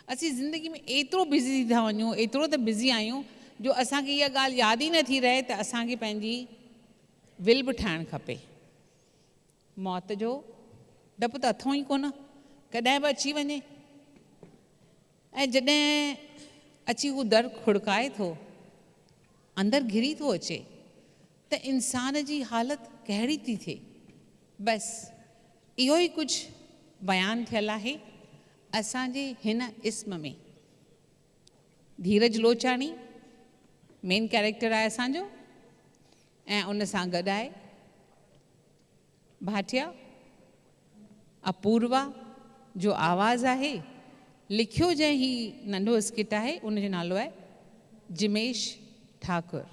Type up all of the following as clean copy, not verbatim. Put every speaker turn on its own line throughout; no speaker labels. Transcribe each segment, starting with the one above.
असीं ज़िंदगी में एतिरो बिज़ी था वञूं, एतिरो त बिज़ी आहियूं जो असांखे इहा ॻाल्हि यादि ई नथी रहे त असांखे पंहिंजी विल बि ठाहिणु खपे। मौत जो डपु त अथो ई कोन, कॾहिं बि अची वञे। ऐं जॾहिं अची हू दर खुड़काए थो, अंदरि घिरी थो अचे, त इंसान जी हालति कहिड़ी थी थिए। बसि इहो ई कुझु बयानु थियलु आहे असांजे हिन इस्म में। धीरज लोचाणी मेन कैरेक्टर आहे असांजो, ऐं उन सां गॾु आहे भाटिया अपूर्वा जो आवाज़ आहे। लिखियो जंहिं ही नंढो स्किट आहे, उनजो नालो आहे जिमेश ठाकुर।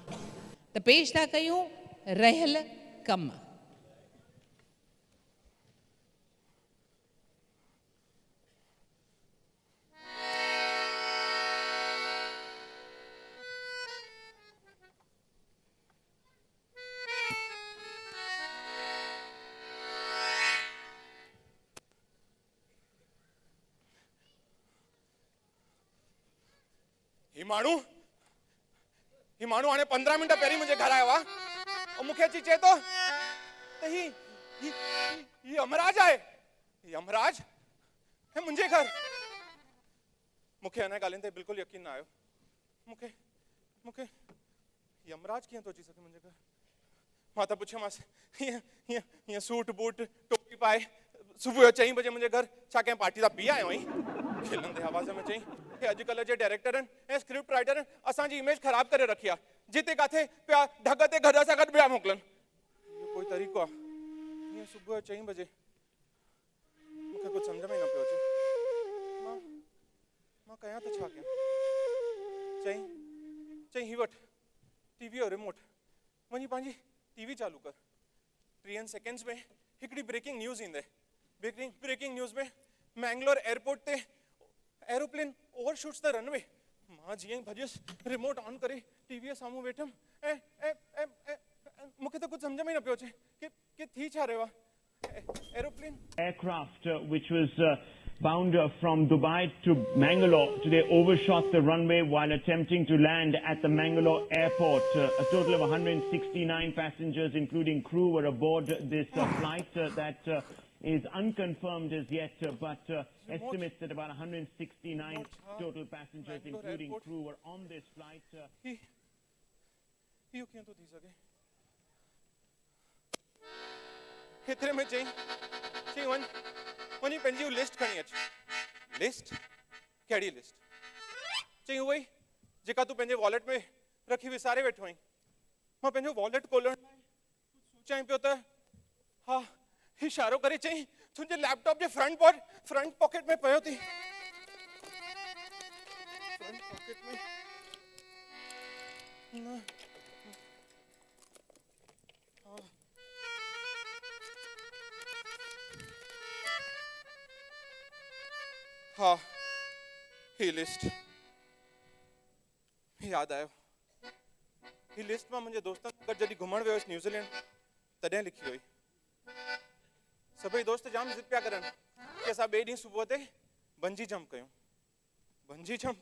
त पेश था कयूं रहियल कम।
ही माण्हू हाणे 15 मिंट पहिरीं मुंहिंजे घर आयो आहे ऐं मूंखे अची चए थो त ही यमराज आहे। यमराज हे मुंहिंजे घर। मूंखे हिन ॻाल्हियुनि ते बिल्कुलु यकीन न आयो। मूंखे यमराज कीअं थो अची सघे मुंहिंजे घर। मां त पुछियोमांसि हीअं सूट बूट टोपी पाए सुबुह जो 4 बजे मुंहिंजे घर छा कंहिं पार्टी था पी आयो आहीं? खिलंदे आवाज़ में चई कि अॼुकल्ह जे डायरेक्टर ऐं स्क्रिप्ट राइटर असांजी इमेज ख़राब करे रखी आहे। जिते किथे पिया ढग ते गॾ सां गॾु ॿिया मोकिलनि। इहो कोई तरीक़ो आहे? हीअं सुबुह जो 4 बजे मूंखे कुझु सम्झ में ई न पियो अचे। मां कयां त छा कयां? चई ही वठि टीवी जो रिमोट, वञी पंहिंजी टीवी चालू कर। 3 सेकेंड्स में हिकिड़ी ब्रेकिंग न्यूज़ ईंदे। ब्रेकिंग न्यूज़ में मैंगलोर एयरपोर्ट ते एरोप्लेन ओवरशूट्स द रनवे। मां जीअं ई भॼियुसि, रिमोट ऑन करे टीवीअ साम्हूं वेठमि ऐं मूंखे त कुझु सम्झ में ई न पियो अचे कि थी छा रहियो आहे। Aeroplane
aircraft which was bound from Dubai to Mangalore today overshot the runway while attempting to land at the Mangalore airport. A total of 169 passengers including crew were aboard this flight that is unconfirmed as yet, but estimates that about 169 total passengers including crew were on this flight.
इहो कीअं थो थी सघे? हेतिरे में चई वञी पंहिंजी list खणी अच। लिस्ट? कहिड़ी लिस्ट? चई उहो ई जेका तूं पंहिंजे वॉलेट में रखी विसारे वेठो आहीं। मां पंहिंजो वॉलेट खोलण लाइ सोचां पियो त हा इशारो करे चई तुंहिंजे लैपटॉप जे फ्रंट पॉकेट में पियो थी। फ्रंट पॉकेट में न। हाँ ही लिस्ट याद आयो। ही लिस्ट में मुंहिंजे दोस्तनि सां गॾु जॾहिं घुमण वियोसि न्यूज़ीलैंड तॾहिं लिखी हुई। सभई दोस्त जाम ज़िद पिया करनि कि असां ॿिए ॾींहुं सुबुह ते बंजी जंप कयूं। बंजी जंप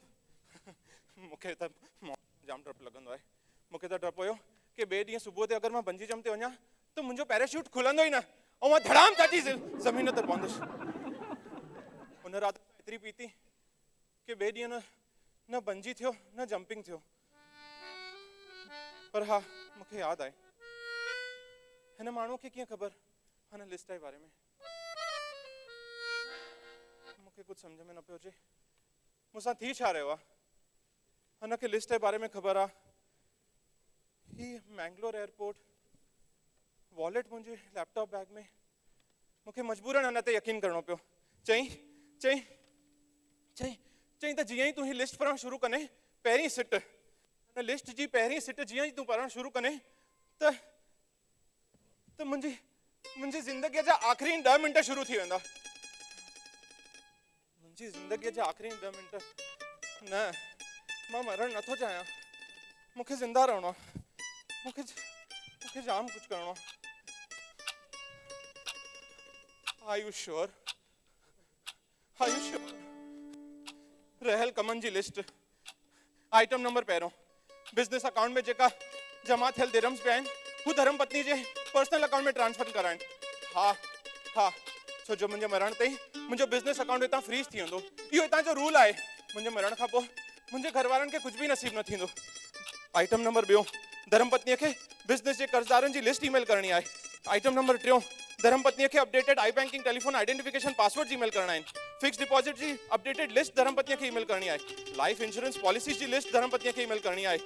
मूंखे त जाम डपु लॻंदो आहे। मूंखे त डपु हुयो कि ॿिए ॾींहुं सुबुह ते अगरि मां बंजी जंप ते वञा त मुंहिंजो पैराशूट खुलंदो ई न ऐं मां धड़ाम चाची ज़मीन ते पवंदुसि। उन राति एतिरी पीती कि ॿिए ॾींहुं न बंजी थियो न जंपिंग थियो। पर हा मूंखे यादि आहे हिन माण्हू खे कीअं ख़बर हिन लिस्ट जे बारे में। मूंखे कुझु सम्झ में न पियो अचे मूंसां थी छा रहियो आहे। हिनखे लिस्ट जे बारे में ख़बर आहे। ही मैंगलोर एयरपोर्ट, वॉलेट मुंहिंजे लैपटॉप बैग में। मूंखे मजबूरन हिन ते यकीन करणो पियो। चई त जीअं ई तूं ही लिस्ट पढ़णु शुरू कने पहिरीं सिट हिन लिस्ट जी पहिरीं सिट जीअं ई तूं पढ़णु शुरू कने त मुंहिंजी ज़िंदगीअ जा आख़िरी 10 मिंट शुरू थी वेंदा। मुंहिंजी ज़िंदगीअ जा आख़िरी 10 मिंट न। मां मरणु नथो चाहियां। मूंखे ज़िंदा रहणो आहे। मूंखे जाम कुझु करणो आहे। Are you sure? रहल कमन जी लिस्ट। आइटम नंबर पहिरों, बिज़नेस अकाउंट में जेका जमा थियल दिरहम्स पिया आहिनि हू धर्म पत्नी जे पर्सनल अकाउंट में ट्रांसफर कराइनि। हा हा, छो जो मुंहिंजे मरण ते मुंहिंजो बिज़नेस अकाउंट हितां फ्रीज थी वेंदो। इहो हितां जो रूल आहे। मुंहिंजे मरण खां पोइ मुंहिंजे घर वारनि खे कुझु बि नसीब न थींदो। आइटम नंबर ॿियो, धर्म पत्नीअ खे बिज़नेस जे कर्ज़दारनि जी लिस्ट ईमेल करणी आहे। आइटम नंबर टियों, धर्म पत्नीअ खे updated I banking telephone identification password email करणा आहिनि। फिक्स डिपॉजिट जी अपडेटेड लिस्ट धर्म पत्नीअ खे ईमेल करणी आहे। लाइफ इंश्योरेंस पॉलिसीज जी लिस्ट धर्म पत्नीअ खे ईमेल करणी आहे।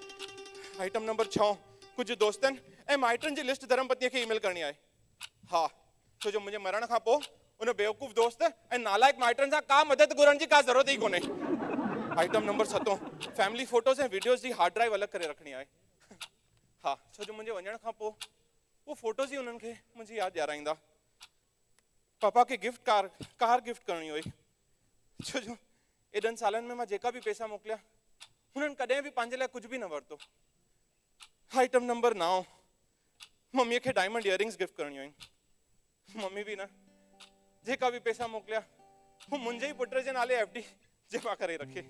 आइटम नंबर 6, कुझु दोस्तनि ऐं माइटनि जी लिस्ट धर्म पत्नीअ खे ईमेल करणी आहे। हा, छो जो मुंहिंजे मरण खां पोइ उन बेवकूफ़ दोस्त ऐं नालायक माइटनि सां का मदद घुरण जी का ज़रूरत ई कोन्हे। आइटम नंबर 7, फैमिली फोटोज़ ऐं वीडियोज़ जी हार्ड ड्राइव अलॻि करे रखणी आहे। हा, छो जो मुंहिंजे वञण खां पोइ वो फोटोज़ ई उन्हनि खे मुंहिंजी यादि ॾियाराईंदा। पापा खे कार गिफ्ट करणी हुई, छो जो एॾनि सालनि में मां जेका बि पैसा मोकिलिया हुननि कॾहिं बि पंहिंजे लाइ कुझु बि न वरितो। आइटम नंबर 9, मम्मीअ खे डायमंड इयरिंग्स गिफ्ट करणी हुई। मम्मी बि न, जेका बि पैसा मोकिलिया हू मुंहिंजे ई पुट जे नाले FD जमा करे रखे।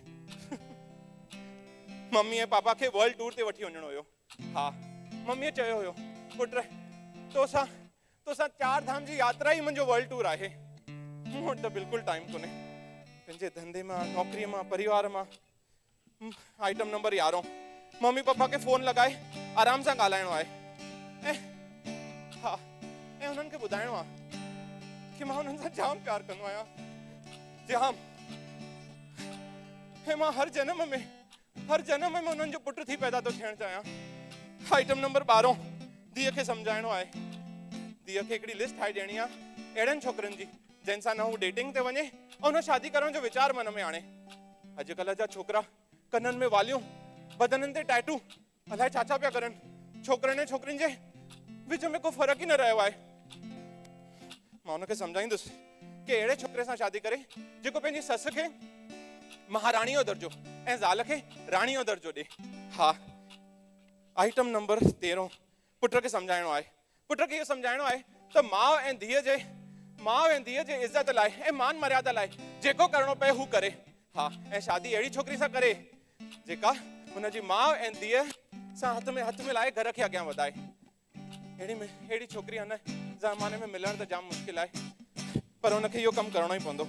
मम्मी ऐं पापा खे वर्ल्ड टूर ते वठी वञिणो हुयो। हा, मम्मीअ चयो हुयो, पुट तोसां 4 धाम जी यात्रा ई मुंहिंजो वर्ल्ड टूर आहे। मूं वटि त बिल्कुलु टाइम कोन्हे पंहिंजे धंधे मां, नौकरीअ मां, परिवार मां। आइटम नंबर 11, मम्मी पापा खे फोन लॻाए आराम सां ॻाल्हाइणो आहे ऐं हुननि खे ॿुधाइणो आहे कि मां हुननि सां जाम प्यार कंदो आहियां, जाम। ऐं मां हर जन्म में हुननि जो पुट थी पैदा थो थियणु चाहियां। आइटम नंबर 12, धीअ खे सम्झाइणो आहे। धीअ खे हिकिड़ी लिस्ट ठाहे ॾियणी आहे अहिड़नि छोकिरनि जी जंहिंसां न हू डेटिंग ते वञे ऐं न शादी करण जो वीचार मन में आणे। अॼुकल्ह जा छोकिरा कननि में वालियूं, बदननि ते टैटू, अलाए छा छा पिया करनि। छोकिरनि ऐं छोकिरियुनि जे विच में को फ़र्क़ु ई न रहियो आहे। मां हुनखे सम्झाईंदुसि कि अहिड़े छोकिरे सां शादी करे जेको पंहिंजी ससु खे महाराणी जो दर्जो ऐं ज़ाल खे राणी जो दर्जो ॾे। हा, आइटम नंबर 13, पुट खे सम्झाइणो आहे। पुट खे इहो सम्झाइणो आहे त माउ ऐं धीअ जे इज़त लाइ ऐं मान मर्यादा लाइ जेको करिणो पए हू करे। हा, ऐं शादी अहिड़ी छोकिरी सां करे जेका हुनजी माउ ऐं धीअ सां हथ मिलाए घर खे अॻियां वधाए। अहिड़ी छोकिरी हिन ज़माने में मिलण त जाम मुश्किल आहे, पर हुनखे इहो कमु करिणो ई पवंदो।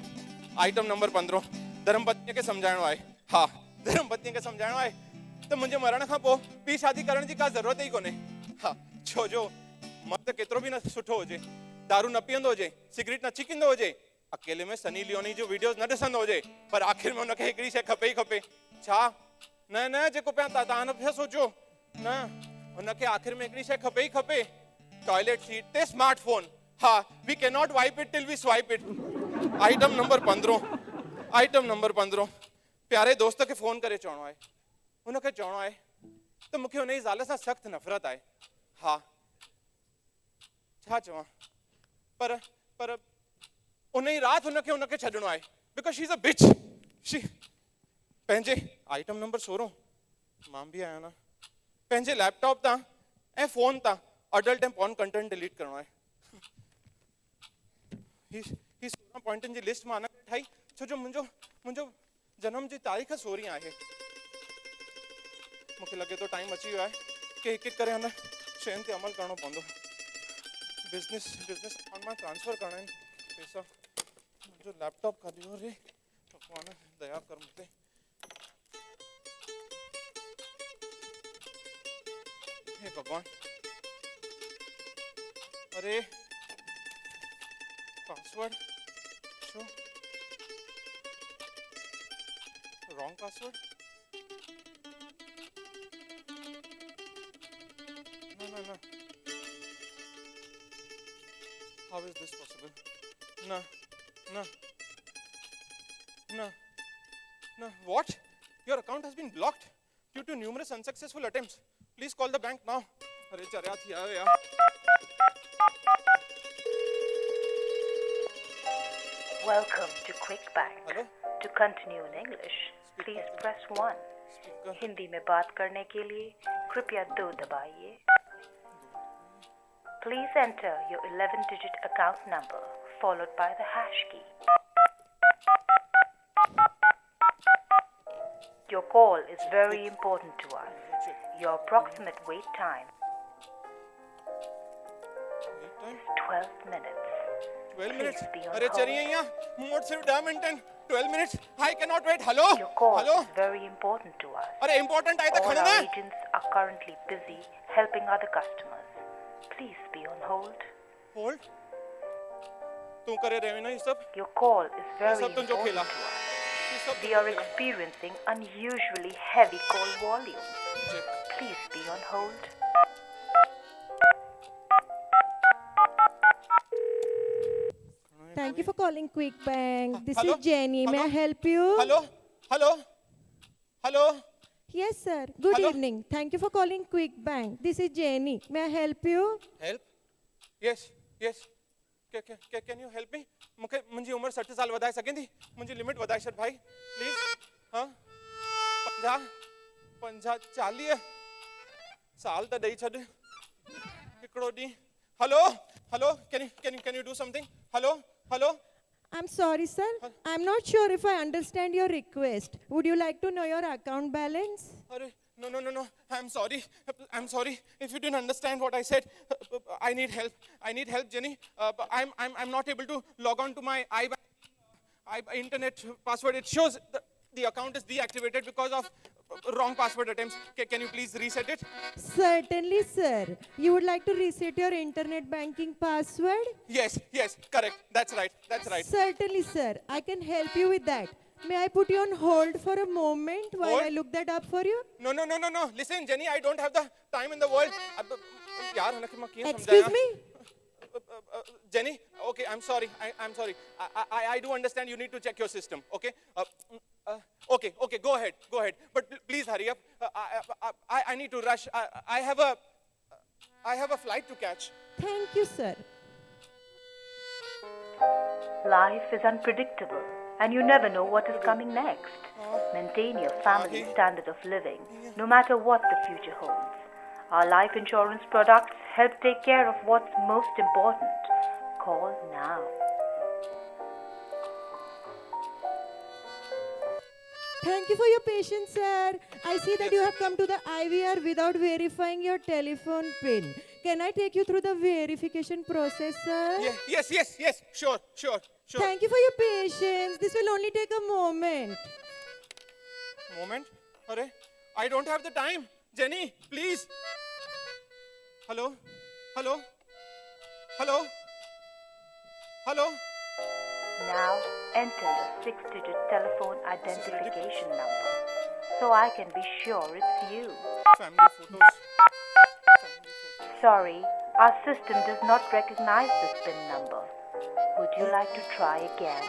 आइटम नंबर 15, धर्म पत्नीअ खे सम्झाइणो आहे। हा, धर्म पत्नीअ खे सम्झाइणो आहे त मुंहिंजे मरण खां पोइ ॿी शादी करण जी का ज़रूरत ई कोन्हे। हा, छो जो मर्द केतिरो बि न सुठो हुजे, दारू न पीअंदो हुजे, सिगरेट न छिकींदो हुजे, अकेले में सनी लियोनी जो वीडियोस न ॾिसंदो हुजे, पर आख़िर में हुनखे हिकिड़ी शइ खपे ई खपे। छा? न जेको तव्हां न पिया सोचो, न, हुनखे आख़िर में हिकिड़ी शइ खपे ई खपे, टॉयलेट सीट ते स्मार्टफोन। हा, we can not wipe it till we swipe it. Item number 15, प्यारे दोस्त खे फोन करे चवणो आहे। हुनखे चवणो आहे त मूंखे हुन जी ज़ाल सां सख़्तु नफ़रत आहे। हा, छा चवां, पर उन ई राति हुनखे छॾिणो आहे बिकॉज़ शी इज़ अ बिच। पंहिंजे आइटम नंबर 16, मां बि आहियां न, पंहिंजे लैपटॉप तां ऐं फोन तां अडल्ट ऐं पॉर्न कंटेंट डिलीट करिणो आहे। ही 16 पॉइंटनि जी लिस्ट मां न ठाही छो जो मुंहिंजो जनम जी तारीख़ 16 आहे। मूंखे लॻे थो टाइम अची वियो आहे कि हिकु हिकु करे हिन शयुनि ते अमल करणो पवंदो। बिज़नेस अकाउंट मां ट्रांसफर करणा आहिनि पैसा। मुंहिंजो लैपटॉप खाली हो रे, भॻवान दया कर मूं ते। हे भॻवान, अरे पासवर्ड छो wrong password? No. How is this possible? No. What? Your account has been blocked due to numerous unsuccessful attempts. Please call the bank now. अरे चरिया थी आयो यार।
Welcome to QuickBank.
Hello?
To continue in English, please press 1. Hindi में बात करने के लिए कृपया 2 दबाइए। Please enter your 11-digit account number followed by the hash key. call is very important to us. Your approximate wait time is 12 minutes.
12 minutes.
Please be on
अरे
hold.
चलिए यहाँ मोड सिर्फ डायमेंटन 12 minutes. I cannot wait. Hello.
Your call
Hello.
is very important to us.
अरे important है तो
All
खड़े
our
ना.
agents are currently busy helping other customers. Please be on hold.
Hold. तू करे रहे ना ये सब.
Your call is very
सब तुम जो
important
खेला.
to us.
ये सब
We are experiencing unusually heavy call volume. Please be on hold.
Thank you for calling Quick Bank. This
hello?
is Jenny. May I
Hello?
help you?
Hello. Hello. Hello.
Yes, sir. Good
Hello?
evening. Thank you for calling Quick Bank. This is Jenny. May I help you?
Help. Yes. Yes. Can you help me? मुझे मुझी उम्र 60 साल वधाए सकें थी. मुझी limit वधाए छॾ भाई. Please. हाँ. 50 40 साल त ॾेई छॾ. हिकिड़ो ॾींहुं. Hello. Hello. Can you do something? Hello. Hello.
I'm sorry, sir. I'm not sure if I understand your request. Would you like to know your account balance?
Arre, no. I'm sorry. If you didn't understand what I said, I need help, Jenny. I'm not able to log on to my internet password. It shows the account is deactivated because of wrong password attempts. Can you please reset it?
Certainly, sir. You would like to reset your internet banking password?
Yes, correct. That's right.
Certainly, sir. I can help you with that. May I put you on hold for a moment while
Hold?
I look that up for you?
No. Listen, Jenny, I don't have the time in the world. यार उन्हें मैं क्या
Excuse
समझाया?
me?
Jenny, okay, I'm sorry. I do understand you need to check your system, okay? Okay, go ahead. But please hurry up. I need to rush. I have a flight to catch.
Thank you, sir.
Life is unpredictable, and you never know what is coming next. Maintain your family standard of living, no matter what the future holds. Our life insurance products help take care of what's most important. Call now.
Thank you for your patience, sir. I see that you have come to the IVR without verifying your telephone PIN. Can I take you through the verification process, sir?
Yes. Sure.
Thank you for your patience. This will only take a moment.
Moment. Arre, I don't have the time. Jenny, please. Hello.
Now enter your 6-digit telephone identification number so I can be sure it's you.
Family photos.
Sorry, our system does not recognize this PIN number. Would you like to try again?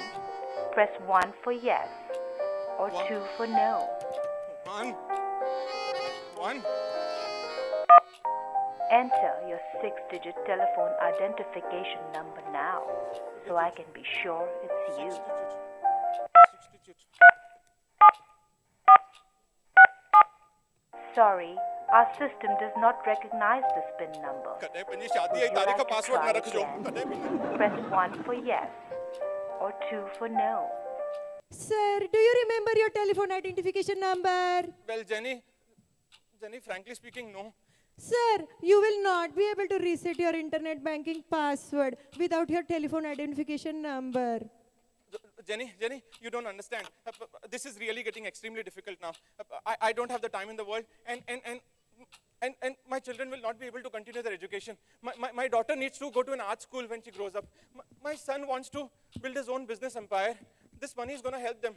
Press 1 for yes or 2 for no.
One.
Enter your 6-digit telephone identification number now so I can be sure it's you.
6 digit.
Sorry, our system does not recognize this PIN number.
कदे पंजी शादी आई
Would you
तारीख का
like to
password
try
न रख जो.
again?
कदे भी.
Press 1 for yes or 2 for no.
Sir, do you remember your telephone identification number?
Well, Jenny, frankly speaking, no.
Sir, you will not be able to reset your internet banking password without your telephone identification number.
Jenny, you don't understand. This is really getting extremely difficult now. I don't have the time in the world, and my children will not be able to continue their education. My daughter needs to go to an art school when she grows up. My son wants to build his own business empire. This money is going to help them.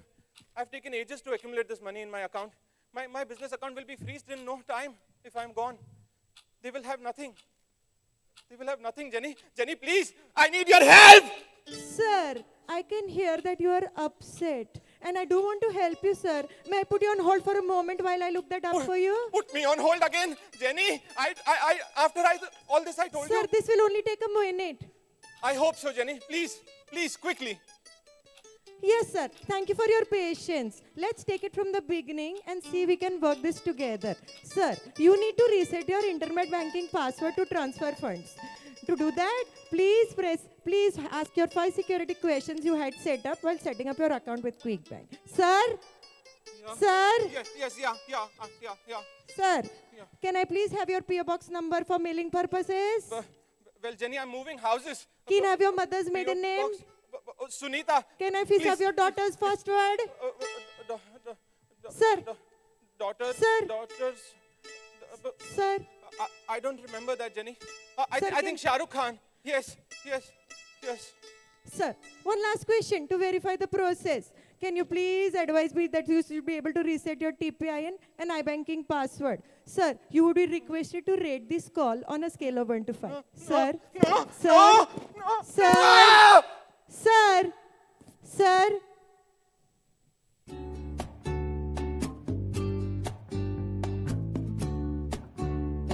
I've taken ages to accumulate this money in my account. My business account will be freezed in no time if I'm gone. They will have nothing. Jenny, please, I need your help.
Sir, I can hear that you are upset and I do want to help you, sir. May I put you on hold for a moment while I look that up for you?
Put me on hold again, Jenny. After all this I told
Sir,
you.
this will only take a minute.
I hope so, Jenny. Please, quickly.
Yes, sir. Thank you for your patience. Let's take it from the beginning and see we can work this together. Sir, you need to reset your internet banking password to transfer funds. To do that, please ask your 5 security questions you had set up while setting up your account with QuickBank. Sir? Sir,
Yes, yeah.
sir, can I please have your PO box number for mailing purposes?
Well, Jenny, I'm moving houses.
Can I have your mother's maiden
P.O.
name?
box, Sunita.
Can I please have your daughter's first word? Sir,
Daughters.
Sir.
Daughters.
sir,
I don't remember that, Jenny.
Sir,
I think Shah Rukh Khan. Yes.
sir. One last question to verify the process. Can you please advise me that you should be able to reset your TPIN and iBanking password? Sir, you would be requested to rate this call on a scale of 1 to 5. Sir, sir, sir, sir, sir.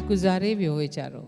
गुज़ारे वियो वीचारो